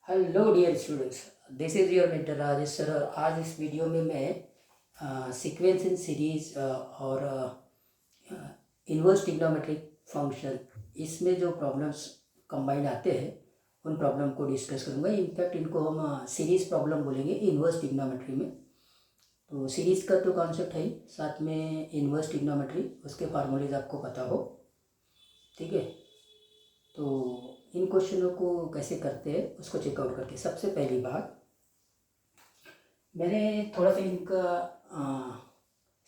Hello dear students, this is your mentor Rajesh sir. और आज इस वीडियो में मैं सीक्वेंस इन सीरीज और इन्वर्स ट्रिग्नोमेट्रिक फंक्शन, इसमें जो प्रॉब्लम्स कंबाइंड आते हैं उन प्रॉब्लम को डिस्कस करूंगा। इनफैक्ट इनको हम सीरीज प्रॉब्लम बोलेंगे इन्वर्स ट्रिग्नोमेट्री में। तो सीरीज का तो कॉन्सेप्ट है ही, साथ में इन्वर्स ट्रिग्नोमेट्री उसके फार्मूलेज आपको पता हो, ठीक है। तो इन क्वेश्चनों को कैसे करते हैं उसको चेकआउट करते हैं। सबसे पहली बात, मैंने थोड़ा सा इनका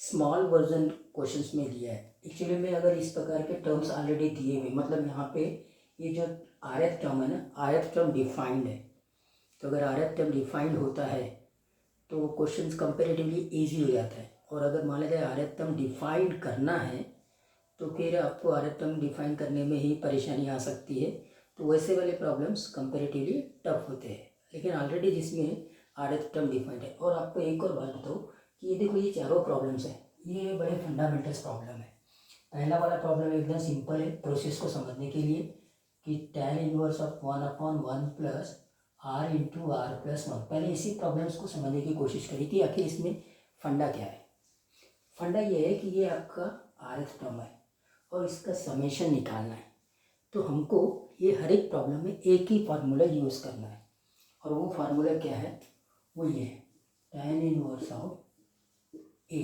स्मॉल वर्जन क्वेश्चंस में दिया है। एक्चुअली में अगर इस प्रकार के टर्म्स ऑलरेडी दिए हुए, मतलब यहाँ पे ये जो आर एफ टर्म है ना, आर एफ टर्म डिफाइंड है। तो अगर आर एफ टर्म डिफाइंड होता है तो क्वेश्चंस कंपेरेटिवली इजी हो जाता है। और अगर मान लिया जाए आर एफ टर्म डिफाइंड करना है तो फिर आपको आर एफ टर्म डिफाइन करने में ही परेशानी आ सकती है। तो वैसे वाले प्रॉब्लम्स कंपेरेटिवली टफ होते हैं। लेकिन ऑलरेडी जिसमें आर एफ टर्म डिफाइंड है, और आपको एक और बात बताओ कि ये देखो, ये चारों प्रॉब्लम्स हैं, ये बड़े फंडामेंटल्स प्रॉब्लम है। पहला वाला प्रॉब्लम एकदम सिंपल है प्रोसेस को समझने के लिए, कि tan inverse of 1/1 plus R into R plus 1। पहले इसी प्रॉब्लम्स को समझने की कोशिश करी कि आखिर इसमें फंडा क्या है। फंडा ये है कि ये आपका आर एफ टर्म है और इसका समेशन निकालना है। तो हमको ये हर एक प्रॉब्लम में एक ही फार्मूला यूज़ करना है, और वो फार्मूला क्या है, वो ये है, tan inverse of A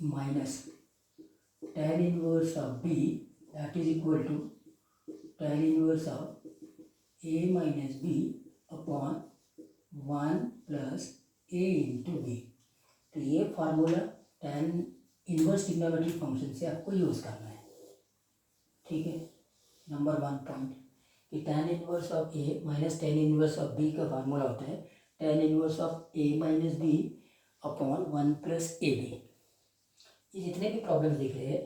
minus tan inverse of B, that is equal to tan inverse of A minus B upon 1 plus A into B. तो ये formula tan inverse trigonometric function से आपको यूज़ करना है, ठीक है। नंबर 1 पॉइंट कि tan inverse of A minus tan inverse of B का फार्मूला होता है tan inverse of A minus B upon 1 plus A B. ये जितने भी प्रॉब्लम्स दिख रहे हैं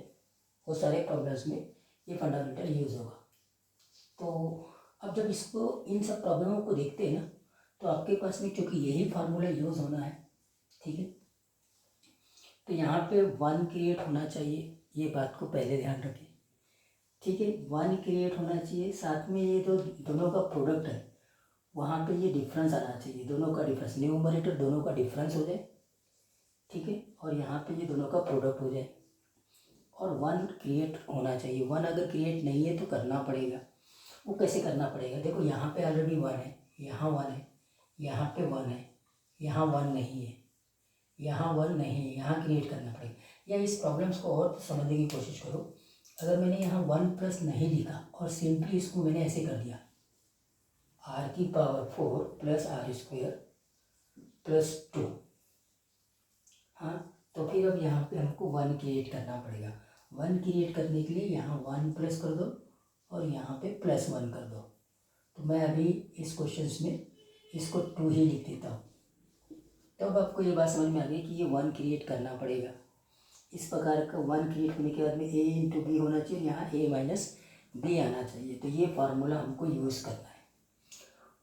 वो सारे प्रॉब्लम्स में ये फंडामेंटल यूज़ होगा। तो अब जब इसको, इन सब प्रॉब्लमों को देखते हैं ना, तो आपके पास में चूँकि यही फार्मूला यूज़ होना है, ठीक है, तो यहाँ पे 1 क्रिएट होना चाहिए। ये बात को पहले ध्यान रखें, ठीक है। 1 क्रिएट होना चाहिए, साथ में ये जो दोनों का प्रोडक्ट है वहाँ पे ये डिफरेंस आना चाहिए, दोनों का डिफरेंस, न्यूमरेटर दोनों का डिफरेंस हो जाए, ठीक है। और यहाँ पे ये दोनों का प्रोडक्ट हो जाए, और 1 क्रिएट होना चाहिए। 1 अगर क्रिएट नहीं है तो करना पड़ेगा। वो कैसे करना पड़ेगा, देखो यहाँ पे ऑलरेडी 1 है, यहाँ 1 है, यहाँ पे 1 है, यहाँ 1 नहीं है, यहाँ 1 नहीं है, यहाँ क्रिएट करना पड़ेगा। या इस प्रॉब्लम्स को और समझने की कोशिश करो। अगर मैंने यहाँ 1 प्लस नहीं लिखा और सिंपली इसको मैंने ऐसे कर दिया, आर की power 4 plus R square plus 2, हाँ, तो फिर अब यहाँ पे हमको 1 क्रिएट करना पड़ेगा। 1 क्रिएट करने के लिए यहाँ 1 प्लस कर दो और यहाँ पे प्लस 1 कर दो। तो मैं अभी इस क्वेश्चंस में इसको 2 ही लिख देता हूँ। तब आपको ये बात समझ में आ गई कि ये 1 क्रिएट करना पड़ेगा। इस प्रकार का 1 क्रिएट होने के बाद में ए इंटू बी होना चाहिए, यहाँ ए माइनस बी आना चाहिए। तो ये फार्मूला हमको यूज़ करना है।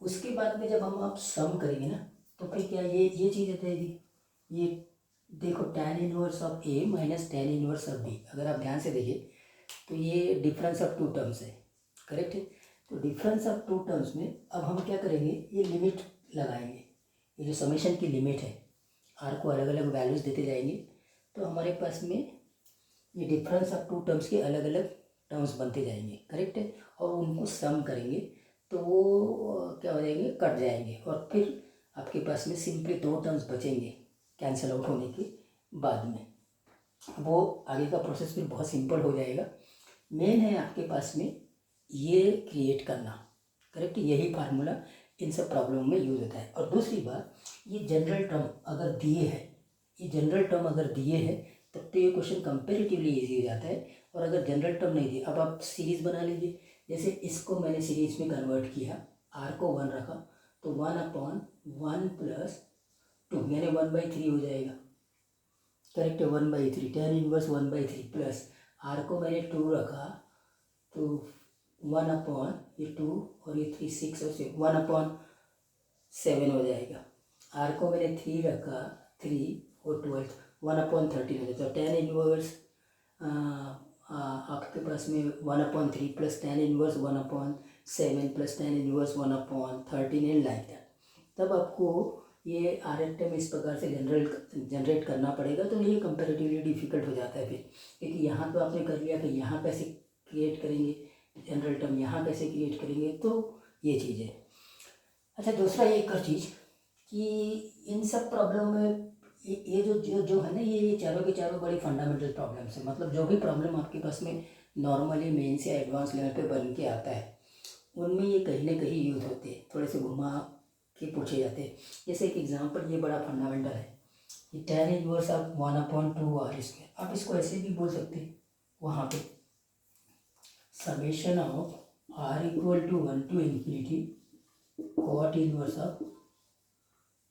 उसके बाद में जब हम आप सम करेंगे ना, तो फिर क्या ये चीज़ आ जाएगी। ये देखो, tan inverse of A minus tan inverse of B, अगर आप ध्यान से देखिए तो ये डिफरेंस ऑफ 2 टर्म्स है, करेक्ट है। तो डिफरेंस ऑफ 2 टर्म्स में अब हम क्या करेंगे, ये लिमिट लगाएंगे। ये जो समेशन की लिमिट है, आर को अलग अलग वैल्यूज़ देते जाएंगे, तो हमारे पास में ये डिफरेंस ऑफ 2 टर्म्स के अलग अलग टर्म्स बनते जाएंगे, करेक्ट है। और उनको सम करेंगे तो वो क्या हो जाएंगे, कट जाएंगे, और फिर आपके पास में सिंपली 2 टर्म्स बचेंगे कैंसिल आउट होने के बाद में। वो आगे का प्रोसेस फिर बहुत सिंपल हो जाएगा। मेन है आपके पास में ये क्रिएट करना, करेक्ट। यही फार्मूला इन सब प्रॉब्लम में यूज होता है। और दूसरी बात, ये जनरल टर्म अगर दिए है, ये जनरल टर्म अगर दिए है तब तो ये क्वेश्चन कंपेरेटिवली इजी हो जाता है। और अगर जनरल टर्म नहीं दिए, अब आप सीरीज बना लीजिए। जैसे इसको मैंने सीरीज में कन्वर्ट किया, आर को 1 रखा, तो 1/1 प्लस 2 यानी 1/3 हो जाएगा, करेक्ट है। 1/3 tan इनवर्स 1/3 प्लस आर को मैंने 2 रखा, तो 1/2 और ये 3 6 और 6 1/7 हो जाएगा। आर को मैंने 3 रखा, 3 और 12 1/13 हो जाएगा। तो tan इनवर्स आपके पास में 1/3 plus tan inverse 7 + 10 inverse 1/13 and like that, तब आपको ये आर एफ टर्म इस प्रकार से जनरेट करना पड़ेगा। तो ये कंपेरेटिवली डिफ़िकल्ट हो जाता है फिर, क्योंकि यहाँ तो आपने कर लिया, तो यहाँ कैसे क्रिएट करेंगे जनरल टर्म, यहाँ कैसे क्रिएट करेंगे, तो ये चीज़ है। अच्छा, दूसरा एक और चीज़ कि इन सब प्रॉब्लम में ये जो है ना, ये चारों के चारों बड़ी फंडामेंटल प्रॉब्लम्स है। मतलब जो भी प्रॉब्लम आपके पास में नॉर्मली मेंस या एडवांस लेवल पे बन के आता है, उनमें ये कहीं ना कहीं यूज़ होते हैं, थोड़े से घुमा के पूछे जाते हैं। जैसे एक एग्जांपल, ये बड़ा फंडामेंटल है कि tan इनवर्स ऑफ 1/2r²। आप इसको ऐसे भी बोल सकते हैं, वहाँ पे summation of r = 1 to ∞ cot inverse of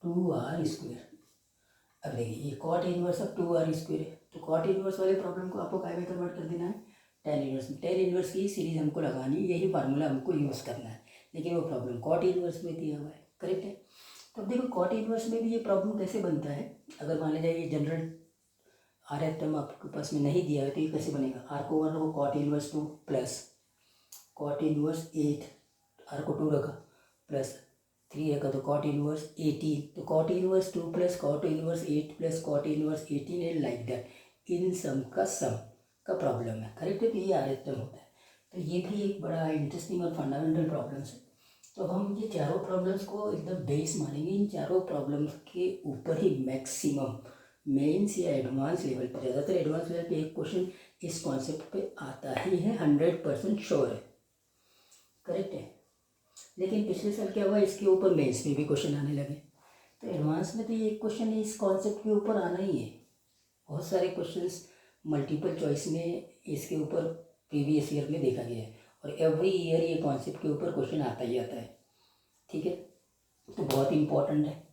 2r²। अब देखिए, ये कॉट इनवर्स ऑफ 2r² है, तो कॉट इनवर्स वाले प्रॉब्लम को आपको काय में कन्वर्ट कर देना है, tan इनवर्स में। tan इनवर्स की सीरीज हमको लगानी है, यही फार्मूला हमको यूज़ करना है, लेकिन वो प्रॉब्लम कॉट इनवर्स में दिया हुआ है। करेक्ट है। तो अब देखो, कॉट इनवर्स में भी ये प्रॉब्लम कैसे बनता है। अगर मान लीजिए ये जनरल आर एफ टर्म आपके पास में नहीं दिया है, तो ये कैसे बनेगा, r को 1 रखो, cot inverse 2 plus cot inverse 8, r को 2 रखा, प्लस 3 रखा, तो कॉट इनवर्स 18, तो cot inverse 2 plus cot inverse 8 plus cot inverse 18 and like that, इन सम का प्रॉब्लम है। करेक्ट है। तो ये आर एफ टर्म होता है। तो ये भी एक बड़ा इंटरेस्टिंग और फंडामेंटल प्रॉब्लम्स है। तो हम ये चारों प्रॉब्लम्स को एकदम बेस मानेंगे। इन चारों प्रॉब्लम्स के ऊपर ही मैक्सिमम मेंस या एडवांस लेवल पर, ज़्यादातर एडवांस लेवल पे एक क्वेश्चन इस कॉन्सेप्ट पे आता ही है, 100% श्योर है। करेक्ट है। लेकिन पिछले साल क्या हुआ, इसके ऊपर मेंस में भी क्वेश्चन आने लगे, तो एडवांस में तो ये एक क्वेश्चन इस कॉन्सेप्ट के ऊपर आना ही है। बहुत सारे क्वेश्चंस मल्टीपल चॉइस में इसके ऊपर प्रीवियस ईयर में देखा गया है, और एवरी ईयर ये कॉन्सेप्ट के ऊपर क्वेश्चन आता ही आता है। ठीक है, तो बहुत इंपॉर्टेंट है।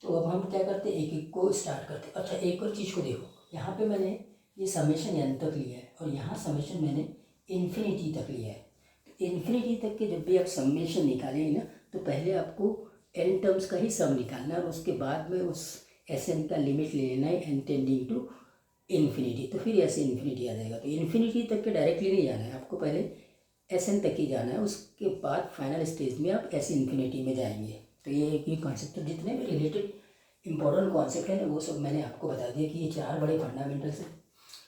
तो अब हम क्या करते हैं, एक एक को स्टार्ट करते हैं। अच्छा, एक और चीज़ को देखो, यहाँ पे मैंने ये समेशन n तक लिया है, और यहाँ समेशन मैंने इन्फिनिटी तक लिया है। तो इन्फिनिटी तक के जब भी आप समेशन निकालेंगे ना, तो पहले आपको n टर्म्स का ही सम निकालना है, और उसके बाद में उस Sn का लिमिट ले लेना है n टेंडिंग टू इन्फिनिटी, तो फिर ऐसे इन्फिनिटी आ जाएगा। तो इन्फिनिटी तक के डायरेक्टली नहीं जाना है, आपको पहले Sn तक ही जाना है, उसके बाद फाइनल स्टेज में आप S इन्फिनिटी में जाएंगे। तो ये कॉन्सेप्ट, तो जितने भी रिलेटेड इंपॉर्टेंट कॉन्सेप्ट है ना, वो सब मैंने आपको बता दिया कि ये चार बड़े फंडामेंटल्स हैं।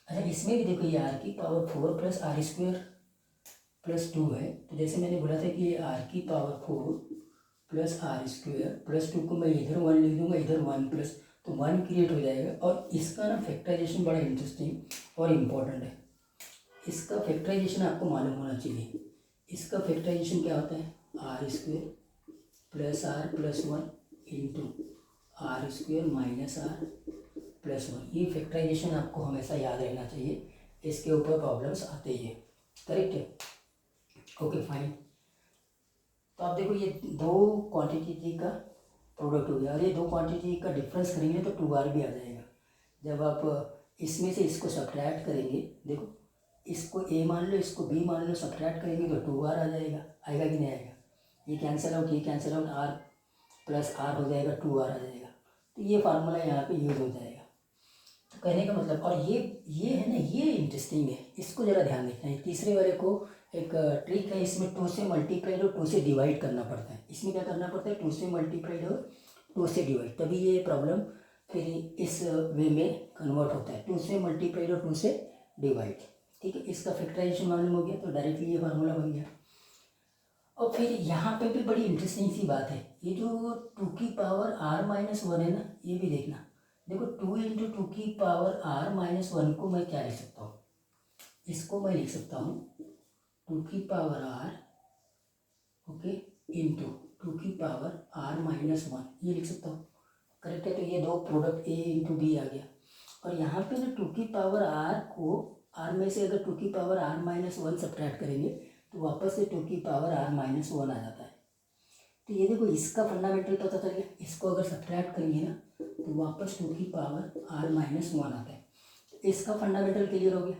अच्छा, इसमें भी देखो, ये r⁴ प्लस r² प्लस 2 है। तो जैसे मैंने बोला था कि ये r⁴ प्लस r² प्लस 2 को मैं इधर 1 लिख दूँगा, इधर 1 प्लस, तो 1 क्रिएट हो जाएगा। और इसका ना फैक्टराइजेशन बड़ा इंटरेस्टिंग और इम्पॉर्टेंट है। इसका फैक्टराइजेशन आपको मालूम होना चाहिए। इसका फैक्टराइजेशन क्या होता है, r² plus r plus 1 into r² minus r plus 1। ये फैक्टराइजेशन आपको हमेशा याद रहना चाहिए, इसके ऊपर प्रॉब्लम्स आते ही है। करेक्ट है। Okay, fine. तो आप देखो, ये दो क्वांटिटी का प्रोडक्ट हो गया, और ये दो क्वांटिटी का डिफरेंस करेंगे तो 2r भी आ जाएगा। जब आप इसमें से इसको सब्ट्रैक्ट करेंगे, देखो इसको a मान लो, इसको b मान लो, सब्ट्रैक्ट करेंगे तो 2r आ जाएगा। आएगा कि नहीं आएगा, ये कैंसिल आउट, ये cancel out, r plus r हो जाएगा, 2r आ जाएगा। तो ये फार्मूला यहाँ पे यूज़ हो जाएगा। तो कहने का मतलब, और ये है ना, ये इंटरेस्टिंग है, इसको ज़रा ध्यान रखना है। तीसरे वाले को एक ट्रिक है, इसमें 2 से मल्टीप्लाइड और 2 से डिवाइड करना पड़ता है। इसमें क्या करना पड़ता है, 2 से मल्टीप्लाइड और 2 से डिवाइड, तभी ये प्रॉब्लम फिर इस वे में कन्वर्ट होता है, 2 से मल्टीप्लाइड और 2 से डिवाइड। ठीक है, इसका फैक्टराइजेशन मालूम हो गया, तो डायरेक्टली ये फार्मूला बन गया। और फिर यहाँ पे भी बड़ी इंटरेस्टिंग सी बात है, ये जो 2 की पावर r-1 है ना, ये भी देखना। देखो 2 इंटू 2 की पावर r-1 को मैं क्या लिख सकता हूँ, इसको मैं लिख सकता हूँ 2 की पावर r, ओके, इंटू 2 की पावर r-1, ये लिख सकता हूँ। करेक्ट है। तो ये दो प्रोडक्ट a इंटू b आ गया, और यहाँ पे ना 2 की पावर r को, r में से अगर 2 की पावर r-1 सब्ट्रैक्ट करेंगे तो वापस से 2 की पावर r-1 आ जाता है। तो ये देखो, इसका फंडामेंटल पता चल गया। इसको अगर सब्ट्रैक्ट करेंगे ना, तो वापस 2 की पावर r-1 आता है। तो इसका फंडामेंटल क्लियर हो गया।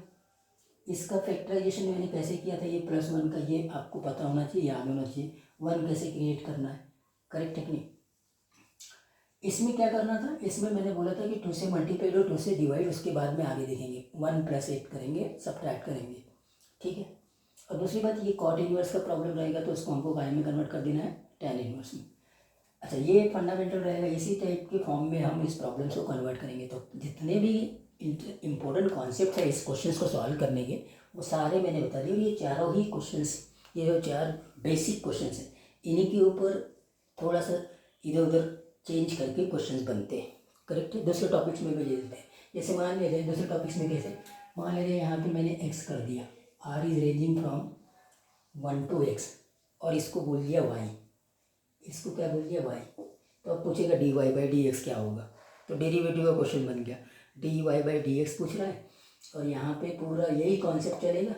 इसका फैक्टराइजेशन मैंने कैसे किया था, ये +1 का, ये आपको पता होना चाहिए, याद होना चाहिए, 1 कैसे क्रिएट करना है। करेक्ट है कि नहीं। इसमें क्या करना था, इसमें मैंने बोला था कि 2 से मल्टीप्लाइड और 2 से डिवाइड, उसके बाद में आगे देखेंगे 1 + 8 करेंगे, सब्ट्रैक्ट करेंगे। ठीक है। और दूसरी बात, ये कॉट इन्वर्स का प्रॉब्लम रहेगा तो उसको हमको काय में कन्वर्ट कर देना है, टैन इन्वर्स में। अच्छा, ये फंडामेंटल रहेगा, इसी टाइप के फॉर्म में हम इस प्रॉब्लम्स को कन्वर्ट करेंगे। तो जितने भी इम्पोर्टेंट कॉन्सेप्ट है इस क्वेश्चंस को सॉल्व करने के, वो सारे मैंने बता दिए। और ये चारों ही क्वेश्चंस, ये जो 4 बेसिक क्वेश्चंस हैं, इन्हीं के ऊपर थोड़ा सा इधर उधर चेंज करके क्वेश्चंस बनते हैं, करेक्ट है। दूसरे टॉपिक्स में भी ले लेते हैं। जैसे मान लेते हैं दूसरे टॉपिक्स में कैसे, मान लेते हैं यहाँ पे मैंने x कर दिया, r is ranging from 1 to x, और इसको बोल दिया y, इसको क्या बोल दिया y। तो अब पूछेगा dy बाई डी एक्स क्या होगा, तो डेरिवेटिव का क्वेश्चन बन गया। dy बाई डी एक्स पूछ रहा है, और यहाँ पे पूरा यही कॉन्सेप्ट चलेगा।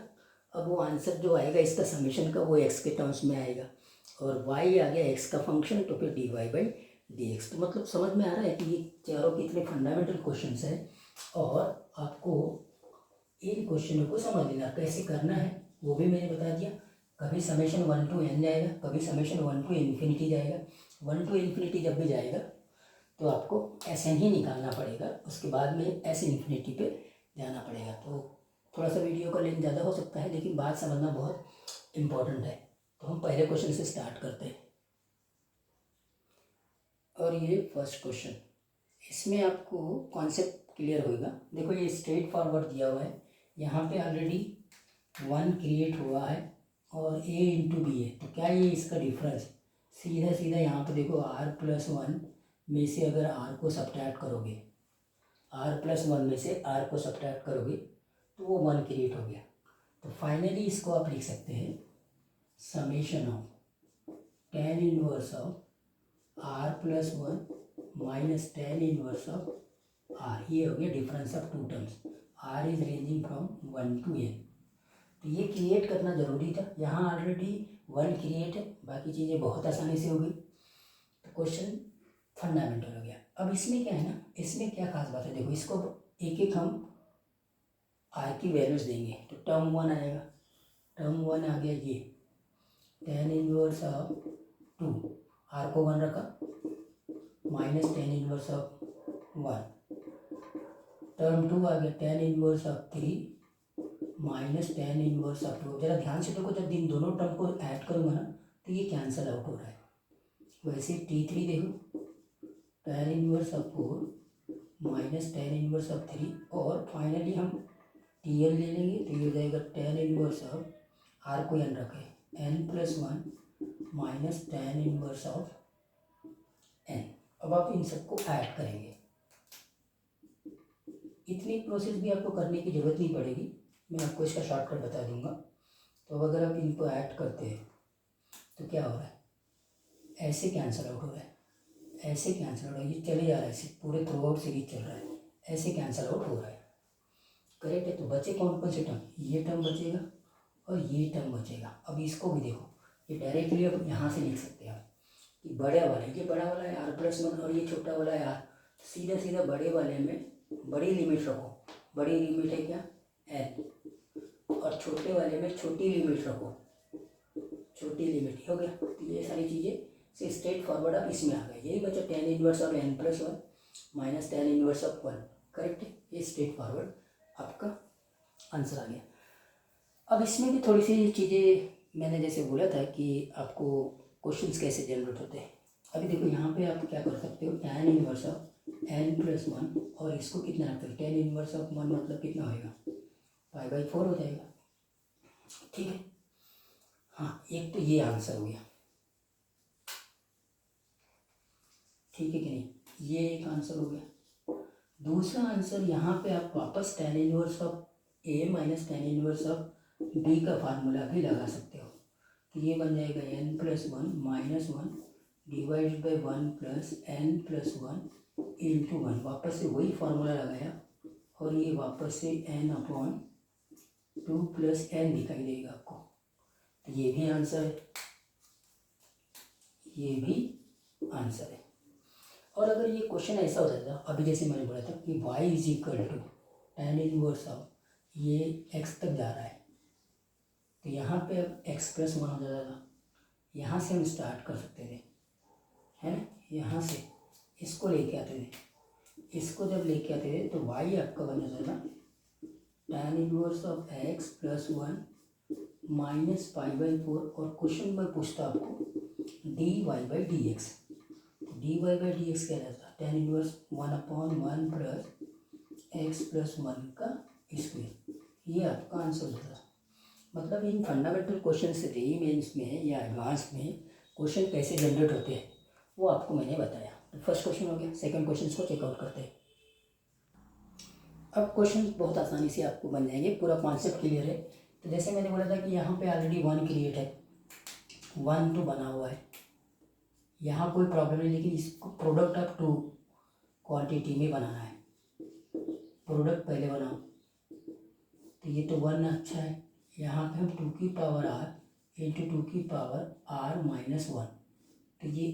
अब वो आंसर जो आएगा इसका समेशन का, वो x के टर्म्स में आएगा, और y आ गया x का फंक्शन, तो फिर dy बाई डी एक्स। तो मतलब समझ में आ रहा है कि ये चारों कितने फंडामेंटल क्वेश्चंस हैं, और आपको इन क्वेश्चनों को समझ लेना कैसे करना है वो भी मैंने बता दिया। कभी समेशन 1 to n जाएगा, कभी समेशन 1 to इन्फिनिटी जाएगा। 1 to इन्फिनिटी जब भी जाएगा तो आपको एस एन ही निकालना पड़ेगा, उसके बाद में एस इन्फिनिटी पे जाना पड़ेगा। तो थोड़ा सा वीडियो का लेंथ ज़्यादा हो सकता है, लेकिन बात समझना बहुत इम्पोर्टेंट है। तो हम पहले क्वेश्चन से स्टार्ट करते हैं, और ये फर्स्ट क्वेश्चन, इसमें आपको कॉन्सेप्ट क्लियर होगा। देखो ये स्ट्रेट फॉरवर्ड दिया हुआ है, यहाँ पे ऑलरेडी 1 क्रिएट हुआ है और a इंटू बी है, तो क्या ये इसका डिफरेंस, सीधा सीधा यहाँ पे देखो r+1 में से अगर r को सब्ट्रैक्ट करोगे, r+1 में से r को सब्ट्रैक्ट करोगे तो वो 1 क्रिएट हो गया। तो फाइनली इसको आप लिख सकते हैं summation of tan inverse of r+1 minus tan inverse of r, ये हो गया difference of 2 terms. r is ranging from 1 to n। तो ये क्रिएट करना ज़रूरी था, यहाँ ऑलरेडी 1 क्रिएट है, बाकी चीज़ें बहुत आसानी से हो गई। तो क्वेश्चन फंडामेंटल हो गया। अब इसमें क्या है ना, इसमें क्या खास बात है, देखो इसको एक एक हम r की वैल्यूज देंगे। तो टर्म 1 आएगा, टर्म 1 आ गया ये tan इनवर्स ऑफ 2, r को 1 रखा, minus tan inverse of 1। Term 2 आ गया tan inverse of 3 minus tan inverse of 2। जरा ध्यान से देखो, जब इन दोनों टर्म को ऐड करूँगा ना तो ये कैंसिल आउट हो रहा है। वैसे T3 देखो, tan inverse of 4 minus tan inverse of 3, और फाइनली हम TL ले लेंगे, तो ये हो जाएगा tan इनवर्स ऑफ, r को n रखे, n+1 minus tan inverse of n। अब आप इन सबको ऐड करेंगे, इतनी प्रोसेस भी आपको करने की ज़रूरत नहीं पड़ेगी, मैं आपको इसका शॉर्टकट बता दूंगा। तो अब अगर आप इनको ऐड करते हैं तो क्या हो रहा है, ऐसे कैंसिल आउट हो रहा है, ऐसे कैंसिल आउट हो रहा है, ये चले जा रहा है, ऐसे पूरे थ्रू आउट सीरीज चल रहा है, ऐसे कैंसिल आउट हो रहा है, करेक्ट है। तो बचे कौन कौन से टर्म, ये टर्म बचेगा और ये टर्म बचेगा। अब इसको भी देखो, ये डायरेक्टली अब यहाँ से लिख सकते हैं आप कि बड़े वाले, ये बड़ा वाला है r+1 और ये छोटा वाला है r, सीधा सीधा बड़े वाले में बड़ी लिमिट रखो, बड़ी लिमिट है क्या n, और छोटे वाले में छोटी लिमिट रखो, छोटी लिमिट हो गया। तो ये सारी चीज़ें से स्ट्रेट फॉरवर्ड आप इसमें आ गए, यही बचा tan inverse of n+1 minus tan inverse of 1, correct है। ये स्ट्रेट फॉरवर्ड आपका आंसर आ गया। अब इसमें भी थोड़ी सी चीज़ें मैंने जैसे बोला था कि आपको क्वेश्चंस कैसे जनरेट होते हैं। अभी देखो यहाँ पे आप क्या कर सकते हो, tan इनवर्स ऑफ n+1, और इसको कितना रखते हो, tan इनवर्स ऑफ 1 मतलब कितना होएगा, π/4 हो जाएगा, ठीक है। हाँ, एक तो ये आंसर हो गया, ठीक है कि नहीं, ये एक आंसर हो गया। दूसरा आंसर यहाँ पे आप वापस tan inverse of a minus tan inverse of b का फार्मूला भी लगा सकते हो। तो ये बन जाएगा n+1 minus 1 divide by 1 plus n+1 into 1, वापस से वही फार्मूला लगाया, और ये वापस से n/2 प्लस n दिखाई देगा आपको। तो ये भी आंसर है, ये भी आंसर है। और अगर ये क्वेश्चन ऐसा हो जाता, अभी जैसे मैंने बोला था कि y is equal to tan inverse of, ये x तक जा रहा है, तो यहाँ पे अब x+1 हो जाता था, यहाँ से हम स्टार्ट कर सकते थे, है ना, यहाँ से इसको लेके आते थे, इसको जब लेके आते थे तो y आपका बन जाता था tan inverse of x+1 minus पाई/4 और क्वेश्चन में पूछता आपको dy/dx। dy/dx क्या रहता? tan inverse 1/1 plus x plus 1 का स्क्वायर, ये आपका आंसर होता। मतलब इन फंडामेंटल क्वेश्चन से जेईई मेंस में या एडवांस में क्वेश्चन कैसे जनरेट होते हैं वो आपको मैंने बताया। तो फर्स्ट क्वेश्चन हो गया। सेकंड क्वेश्चन को चेकआउट करते हैं। अब क्वेश्चन बहुत आसानी से आपको बन जाएंगे, पूरा कॉन्सेप्ट क्लियर है। तो जैसे मैंने बोला था कि यहाँ पे ऑलरेडी 1 क्रिएट है, 1 तो बना हुआ है, यहाँ कोई प्रॉब्लम नहीं, लेकिन इसको प्रोडक्ट ऑफ 2 क्वांटिटी में बनाना है। प्रोडक्ट पहले बनाओ, तो ये तो 1 अच्छा है। यहाँ पे हम 2 की पावर r इंटू 2 की पावर r माइनस 1, तो ये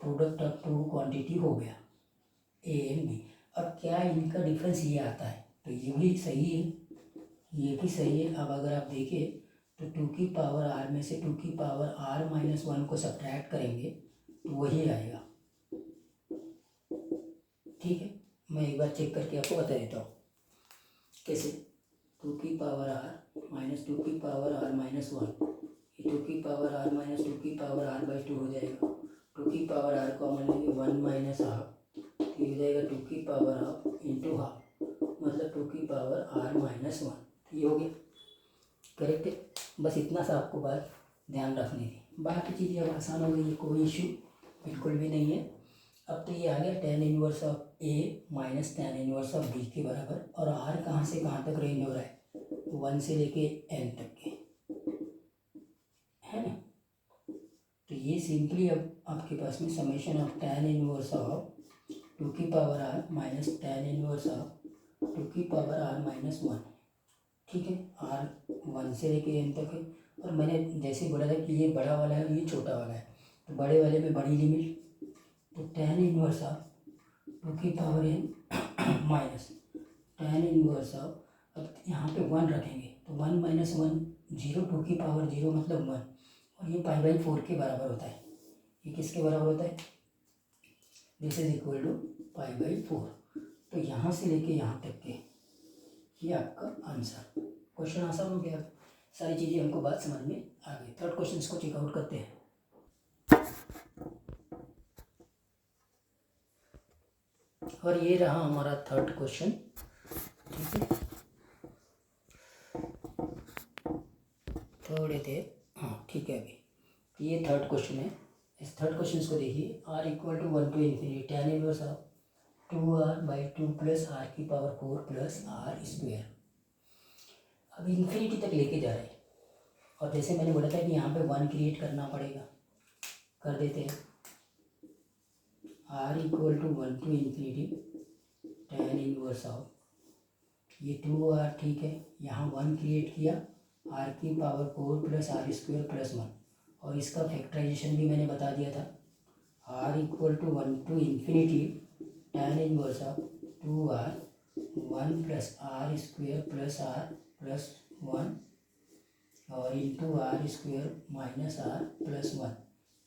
प्रोडक्ट ऑफ 2 क्वांटिटी हो गया ए एंड बी। अब क्या इनका डिफरेंस ये आता है, तो ये भी सही है, ये भी सही है। अब अगर आप देखें तो 2 की पावर r में से 2 की पावर r माइनस 1 को सब्ट्रैक्ट करेंगे तो वही आएगा। ठीक है, मैं एक बार चेक करके आपको बता देता हूँ कैसे। 2 की पावर r माइनस 2 की पावर r माइनस 1, ये 2 की पावर r माइनस 2 की पावर r/2 हो जाएगा। 2 की पावर r कॉमन लेंगे, 1 माइनस हाफ, तो ये हो जाएगा 2 की पावर हाफ इंटू हाफ, मतलब 2 की पावर r माइनस 1। तो ये हो गया करेक्ट है। बस इतना सा आपको बात ध्यान रखनी थी, बाकी चीज़ें अब आसान हो गई है, कोई इशू बिल्कुल भी नहीं है। अब तो ये आ गया tan inverse of a minus tan inverse of b के बराबर, और r कहाँ से कहाँ तक रेंज हो रहा है, 1 से लेके n तक के, है ना। तो ये सिंपली अब आपके पास में summation of tan inverse of 2 की power r minus tan inverse of 2 की पावर r माइनस 1। ठीक है, r 1 से लेके n तक है, और मैंने जैसे बोला था कि ये बड़ा वाला है और ये छोटा वाला है, तो बड़े वाले में बड़ी लिमिट, तो tan इनवर्स ऑफ 2 की power n minus tan inverse of, अब यहाँ पे 1 रखेंगे तो 1 माइनस 1 0, 2 की पावर 0 मतलब 1, और ये पाई/4 के बराबर होता है। ये किसके बराबर होता है? दिस इज इक्वल टू पाई/4। तो यहाँ से लेके यहाँ तक के ये आपका आंसर। क्वेश्चन आसान हो गया, सारी चीज़ें हमको बात समझ में आ गई। थर्ड क्वेश्चन को चेकआउट करते हैं। और ये रहा हमारा थर्ड क्वेश्चन। ठीक है, थोड़े देर, हाँ ठीक है, अभी ये थर्ड क्वेश्चन है। इस थर्ड क्वेश्चन को देखिए, r equal to 1 to infinity tan inverse of 2r/2 plus r की पावर 4 प्लस r स्क्वायर। अब इन्फिनिटी तक लेके जा रहे हैं, और जैसे मैंने बोला था कि यहाँ पे 1 क्रिएट करना पड़ेगा, कर देते हैं। r equal to 1 to infinity tan inverse of, ये 2r ठीक है, यहाँ 1 क्रिएट किया, r की power 4 plus r square plus 1, और इसका फैक्टराइजेशन भी मैंने बता दिया था। r equal to 1 to infinity tan inverse of 2r 1 plus r square plus r plus 1 और into r square minus r plus 1,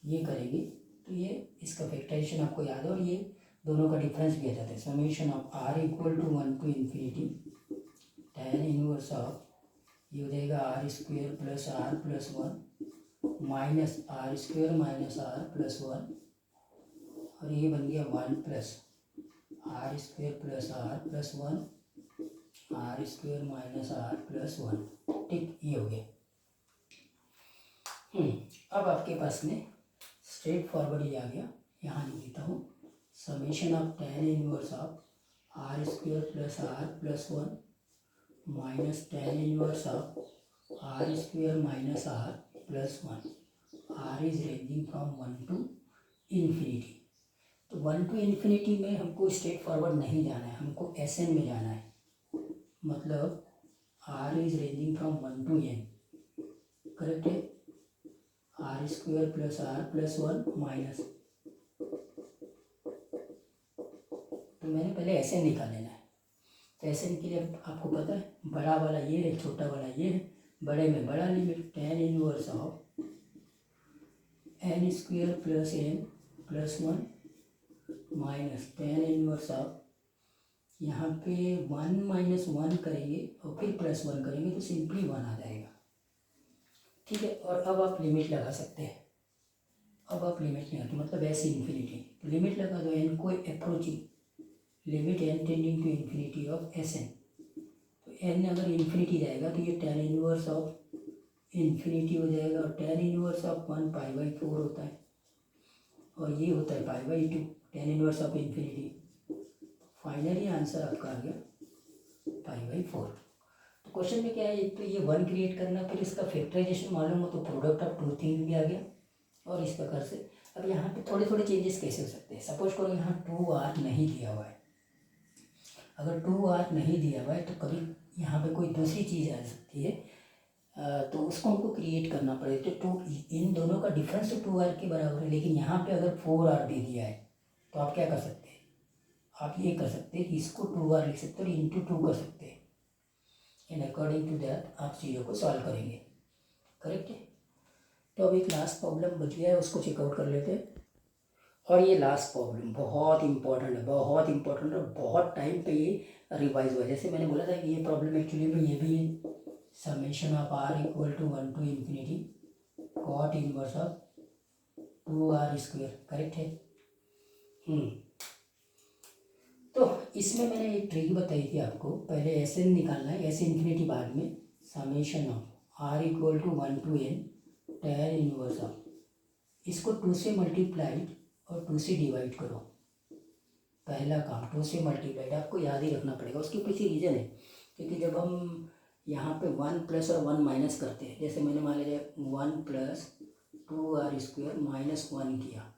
ये करेंगे तो ये इसका फैक्टराइजेशन आपको याद है, और ये दोनों का डिफरेंस भी आ जाता है। Summation of r equal to 1 to infinity tan inverse of, ये हो जाएगा r square plus r plus 1 minus r square minus r plus 1, और ये बन गया 1 plus r square plus r plus 1 r square minus r plus 1। ठीक, ये हो गया। अब आपके पास में स्ट्रेट फॉरवर्ड ये आ गया, यहाँ लिख देता हूँ summation of tan inverse of r square plus r plus 1 minus tan inverse of r square minus r plus 1, r is ranging from 1 to infinity. तो 1 टू इन्फिनिटी में हमको स्ट्रेट फॉरवर्ड नहीं जाना है, हमको SN में जाना है, मतलब r is ranging from 1 to n, correct है। r square plus r plus 1 minus, तो मैंने पहले SN निकाल लेना है। तो SN के लिए आपको पता है, बड़ा वाला ये है, छोटा वाला ये है, बड़े में बड़ा limit tan inverse of n square plus n plus 1 minus tan inverse of, यहाँ पे 1 माइनस 1 करेंगे और फिर प्लस 1 करेंगे तो सिंपली 1 आ जाएगा। ठीक है। और अब आप लिमिट लगा सकते हैं। अब आप लिमिट लगाते मतलब ऐसे इन्फिनिटी लिमिट लगा दो एन को approaching limit N tending to infinity of S N. तो एन अगर इन्फिनिटी जाएगा तो ये tan इनवर्स ऑफ इन्फिनिटी हो जाएगा और tan इनवर्स ऑफ 1π/4 होता है और ये होता है π/2 tan inverse of infinity. Finally answer आपका आ गया π/4। तो क्वेश्चन में क्या है, एक तो ये 1 क्रिएट करना, फिर इसका फैक्टराइजेशन मालूम हो तो प्रोडक्ट ऑफ 2 थिंग भी आ गया और इस प्रकार से। अब यहाँ पे थोड़े थोड़े चेंजेस कैसे हो सकते हैं। सपोज करो यहाँ 2r नहीं दिया हुआ है। अगर 2r नहीं दिया हुआ है तो कभी यहाँ पे कोई दूसरी चीज़ आ सकती है, तो उसको हमको क्रिएट करना पड़ेगा। तो इन दोनों का डिफरेंस तो 2r के बराबर है, लेकिन यहाँ पे अगर 4r दे दिया है तो आप क्या कर सकते हैं, आप ये कर सकते हैं कि इसको 2r लिख सकते हैं और इंटू 2 कर सकते हैं। एंड अकॉर्डिंग टू दैट आप चीज़ों को सॉल्व करेंगे। करेक्ट है। तो अब एक लास्ट प्रॉब्लम बच गया है, उसको चेकआउट कर लेते हैं। और ये लास्ट प्रॉब्लम बहुत इंपॉर्टेंट है, बहुत इंपॉर्टेंट है, बहुत टाइम पे ये रिवाइज हुआ। जैसे मैंने बोला था कि ये प्रॉब्लम एक्चुअली में ये भी है, summation of r equal to 1 to infinity cot inverse of 2r²। Correct है। तो इसमें मैंने एक ट्रिक बताई थी आपको, पहले एस एन निकालना है, एस इन्फिनिटी बाद में, summation of r equal to 1 to n tan inverse of, इसको 2 से मल्टीप्लाइड और 2 से डिवाइड करो। पहला काम 2 से मल्टीप्लाइड आपको याद ही रखना पड़ेगा। उसके पीछे रीज़न है, क्योंकि जब हम यहाँ पे 1 प्लस और 1 माइनस करते हैं, जैसे मैंने मान लिया 1 प्लस 2r² माइनस 1 किया,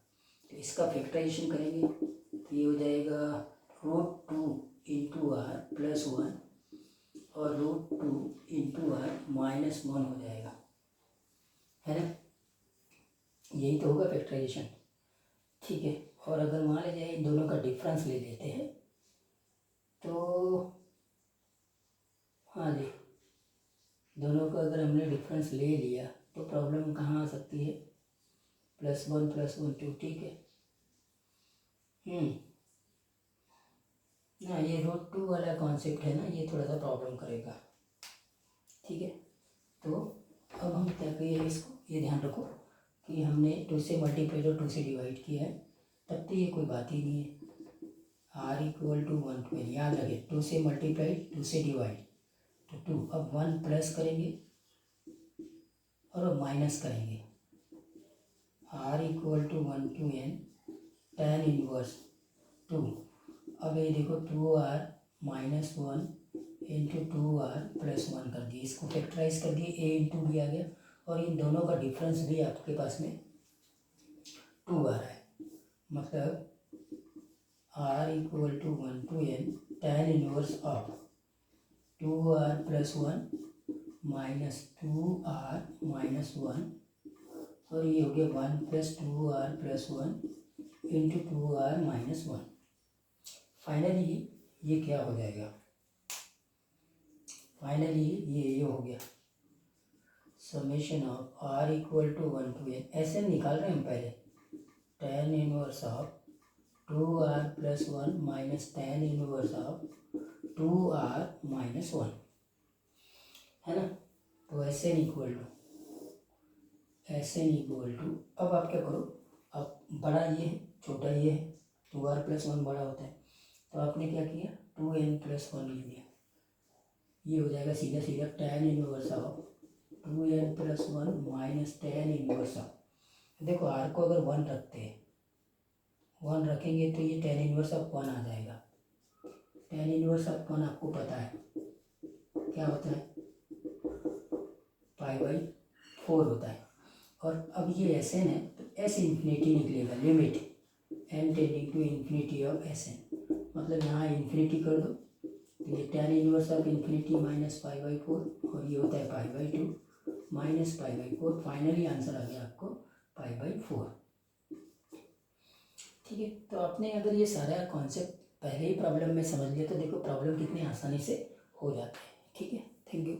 तो इसका फैक्टराइजेशन करेंगे तो ये हो जाएगा √2 इंटू r प्लस 1 और √2 इंटू r माइनस 1 हो जाएगा, है ना। यही तो होगा फैक्टराइजेशन। ठीक है। और अगर मान लीजिए इन दोनों का डिफरेंस ले लेते हैं तो हाँ जी, दोनों का अगर हमने डिफरेंस ले लिया तो प्रॉब्लम कहाँ आ सकती है, +1 +1 2। ठीक है। ना ये √2 वाला कॉन्सेप्ट है ना, ये थोड़ा सा प्रॉब्लम करेगा। ठीक है। तो अब हम क्या करिए, इसको ये ध्यान रखो कि हमने 2 से मल्टीप्लाई और 2 से डिवाइड किया है, तब तो ये कोई बात ही नहीं है। r equal to 1 to n, याद रखें 2 से मल्टीप्लाई 2 से डिवाइड तो 2। अब 1 प्लस करेंगे और अब माइनस करेंगे, r equal to 1 to n tan inverse 2। अब ये देखो 2r minus 1 into 2r plus 1 कर दिए, इसको फैक्टराइज कर दिए, a इंटू b आ गया और इन दोनों का डिफरेंस भी आपके पास में 2 आ रहा है। मतलब r equal to 1 to n tan inverse of 2r plus 1 minus 2r minus 1 और ये हो गया 1 plus 2r plus 1 into 2r minus 1। Finally ये क्या हो जाएगा, फाइनली ये हो गया summation of r equal to 1 to n, ऐसे निकाल रहे हैं हम पहले, tan inverse of 2r plus 1 minus tan inverse of 2r minus 1, है ना। तो ऐसे इक्वल टू अब आप क्या करो, अब बड़ा ये है छोटा ये है, 2r प्लस 1 बड़ा होता है, तो आपने क्या किया 2n प्लस 1 ले लिया, ये हो जाएगा सीधा सीधा tan inverse of 2n plus 1 minus tan inverse of. देखो r को अगर 1 रखते हैं, 1 रखेंगे तो ये tan इनवर्स ऑफ 1 आ जाएगा। tan इनवर्स ऑफ 1 आपको पता है क्या होता है, π/4 होता है। और अब ये एस एन है तो एस इन्फिनिटी निकलेगा, limit n tending to infinity of S N, मतलब यहाँ इन्फिनिटी कर दो तो ये tan inverse of infinity minus π/4 और ये होता है π/2 माइनस π/4। फाइनली आंसर आ गया आपको π/4। ठीक है। तो आपने अगर ये सारा कॉन्सेप्ट पहले ही प्रॉब्लम में समझ लिया तो देखो प्रॉब्लम कितनी आसानी से हो जाता है। ठीक है। Thank you.